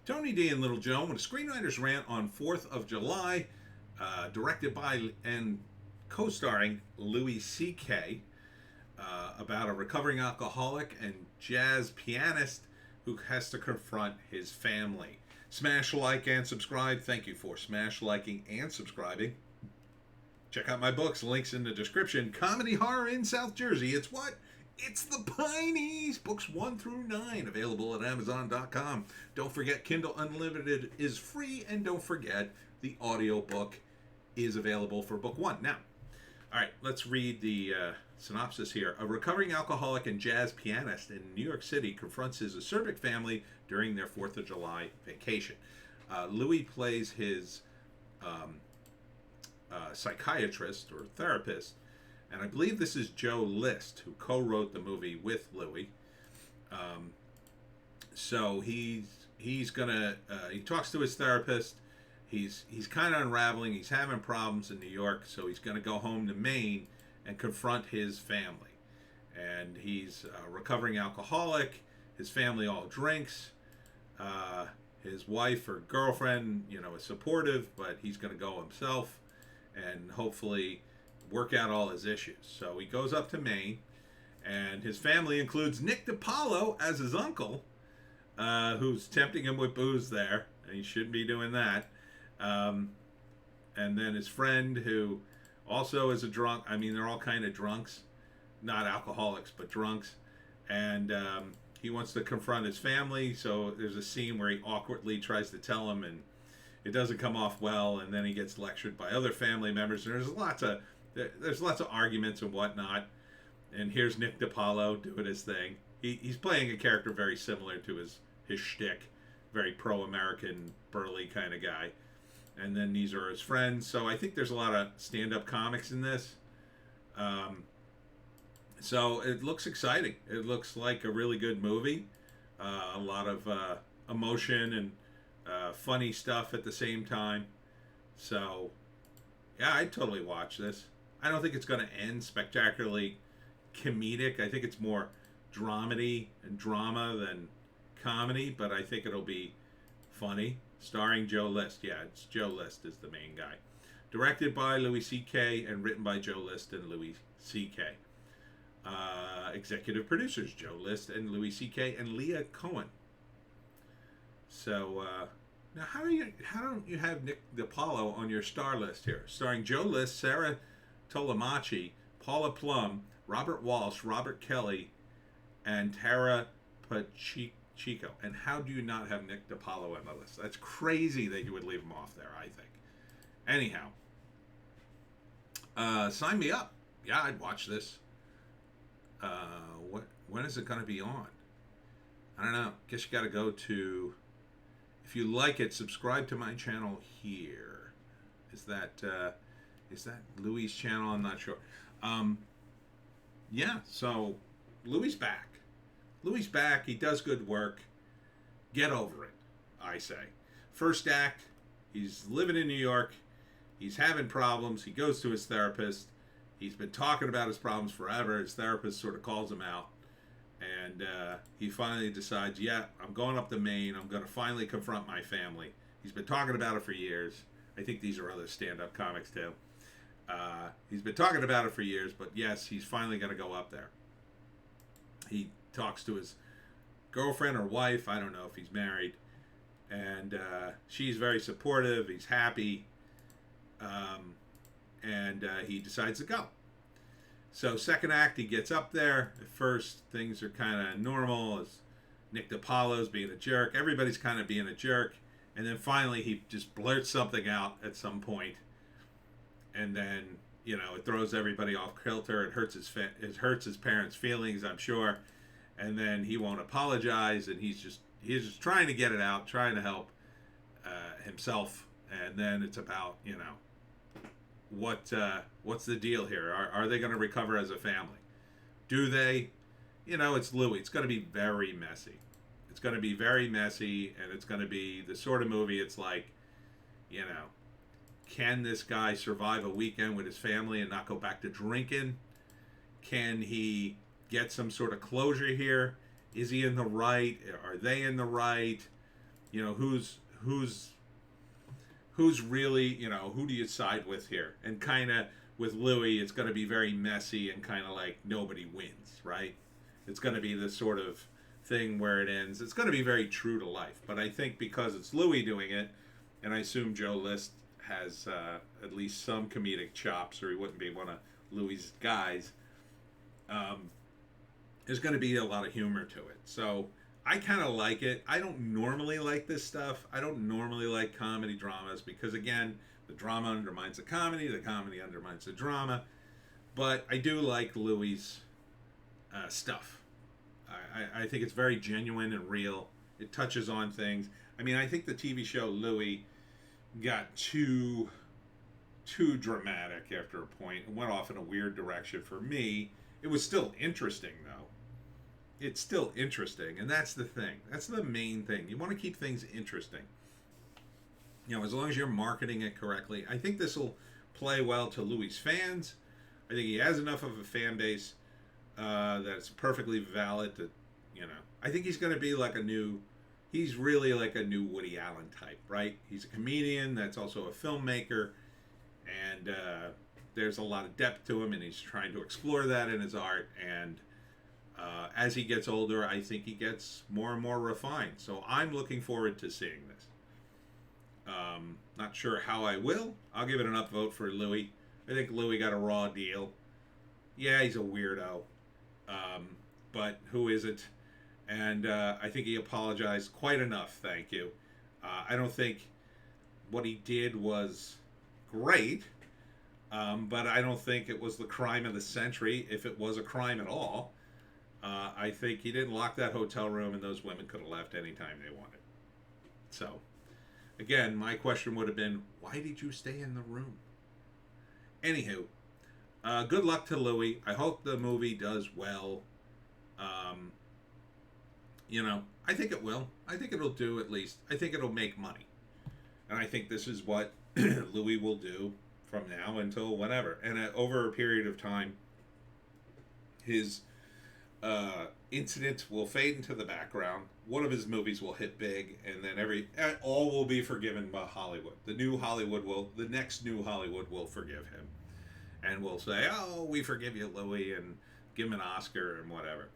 Tony D and Little Joe with a Screenwriter's Rant on 4th of July, directed by and co-starring Louis C.K., about a recovering alcoholic and jazz pianist who has to confront his family. Smash like and subscribe. Thank you for smash liking and subscribing. Check out my books, links in the description. Comedy horror in South Jersey. It's what? It's the Pineys, books 1 through 9, available at Amazon.com. Don't forget, Kindle Unlimited is free, and don't forget, the audiobook is available for book 1. Now, all right, let's read the synopsis here. A recovering alcoholic and jazz pianist in New York City confronts his acerbic family during their 4th of July vacation. Louis plays his psychiatrist or therapist, and I believe this is Joe List, who co-wrote the movie with Louis. So he's gonna he talks to his therapist. He's kind of unraveling. He's having problems in New York, so he's gonna go home to Maine and confront his family. And he's a recovering alcoholic. His family all drinks. His wife or girlfriend, is supportive, but he's gonna go himself and hopefully work out all his issues. So he goes up to Maine, and his family includes Nick DiPaolo as his uncle, who's tempting him with booze there, and he shouldn't be doing that. And then his friend, who also is a drunk. I mean, they're all kind of drunks, not alcoholics, but drunks. And he wants to confront his family, so there's a scene where he awkwardly tries to tell him, and it doesn't come off well, and then he gets lectured by other family members, and there's lots of arguments and whatnot. And here's Nick DiPaolo doing his thing. He's playing a character very similar to his shtick, very pro-American, burly kind of guy. And then these are his friends. So I think there's a lot of stand-up comics in this. So it looks exciting. It looks like a really good movie. A lot of emotion and funny stuff at the same time. So yeah, I'd totally watch this. I don't think it's going to end spectacularly comedic. I think it's more dramedy and drama than comedy, but I think it'll be funny. Starring Joe List. Yeah, it's Joe List is the main guy. Directed by Louis C.K. and written by Joe List and Louis C.K. Executive producers Joe List and Louis C.K. and Leah Cohen. So now, how don't you have Nick DiPaolo on your star list here? Starring Joe List, Sarah Tolamachi, Paula Plum, Robert Walsh, Robert Kelly, and Tara Pacheco. And how do you not have Nick DiPaolo on the list? That's crazy that you would leave him off there, I think. Anyhow, sign me up. Yeah, I'd watch this. When is it going to be on? I don't know. Guess you got to go to... If you like it, subscribe to my channel here. Is that Louis' channel? I'm not sure. Yeah, so Louis' back. Louis' back. He does good work. Get over it, I say. First act, he's living in New York. He's having problems. He goes to his therapist. He's been talking about his problems forever. His therapist sort of calls him out. And he finally decides, yeah, I'm going up to Maine. I'm going to finally confront my family. He's been talking about it for years. I think these are other stand-up comics, too. He's been talking about it for years, but yes, he's finally going to go up there. He talks to his girlfriend or wife. I don't know if he's married. And she's very supportive. He's happy. And he decides to go. So second act, he gets up there. At first, things are kind of normal. As Nick DiPaolo's being a jerk. Everybody's kind of being a jerk. And then finally, he just blurts something out at some point. And then, it throws everybody off kilter. It hurts his parents' feelings, I'm sure. And then he won't apologize. And he's just trying to get it out, trying to help himself. And then it's about, what's the deal here? Are they going to recover as a family? Do they? It's Louis. It's going to be very messy. It's going to be very messy, and it's going to be the sort of movie it's like, can this guy survive a weekend with his family and not go back to drinking? Can he get some sort of closure here? Is he in the right? Are they in the right? You know, who's really, you know, who do you side with here? And kind of with Louis, it's going to be very messy and kind of like nobody wins, right? It's going to be this sort of thing where it ends. It's going to be very true to life. But I think because it's Louis doing it, and I assume Joe List has at least some comedic chops, or he wouldn't be one of Louis's guys, there's going to be a lot of humor to it. So I kind of like it. I don't normally like this stuff. I don't normally like comedy dramas because, again, the drama undermines the comedy undermines the drama. But I do like Louis' stuff. I think it's very genuine and real. It touches on things. I mean, I think the TV show Louis got too dramatic after a point. It went off in a weird direction for me. It was still interesting, though. It's still interesting, and that's the thing. That's the main thing. You want to keep things interesting. You know, as long as you're marketing it correctly. I think this will play well to Louis' fans. I think he has enough of a fan base that it's perfectly valid to, you know. I think he's going to be like he's really like a new Woody Allen type, right? He's a comedian that's also a filmmaker, and there's a lot of depth to him, and he's trying to explore that in his art, and as he gets older, I think he gets more and more refined. So I'm looking forward to seeing this. Not sure how I will. I'll give it an upvote for Louis. I think Louis got a raw deal. Yeah, he's a weirdo. But who isn't? And I think he apologized quite enough, thank you. I don't think what he did was great, but I don't think it was the crime of the century, if it was a crime at all. I think he didn't lock that hotel room, and those women could have left anytime they wanted. So, again, my question would have been, why did you stay in the room? Anywho, good luck to Louis. I hope the movie does well. You know, I think it will. I think it'll do at least. I think it'll make money. And I think this is what Louis will do from now until whenever. And over a period of time, his incident will fade into the background. One of his movies will hit big, and then all will be forgiven by Hollywood. The next new Hollywood will forgive him, and will say, "Oh, we forgive you, Louis," and give him an Oscar and whatever.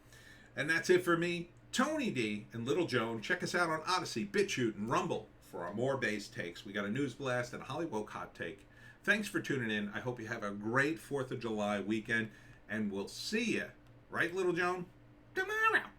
And that's it for me, Tony D and Little Joan. Check us out on Odysee, Bitchute, and Rumble for our more bass takes. We got a news blast and a Hollywoke hot take. Thanks for tuning in. I hope you have a great 4th of July weekend, and we'll see you, right, Little Joan, tomorrow.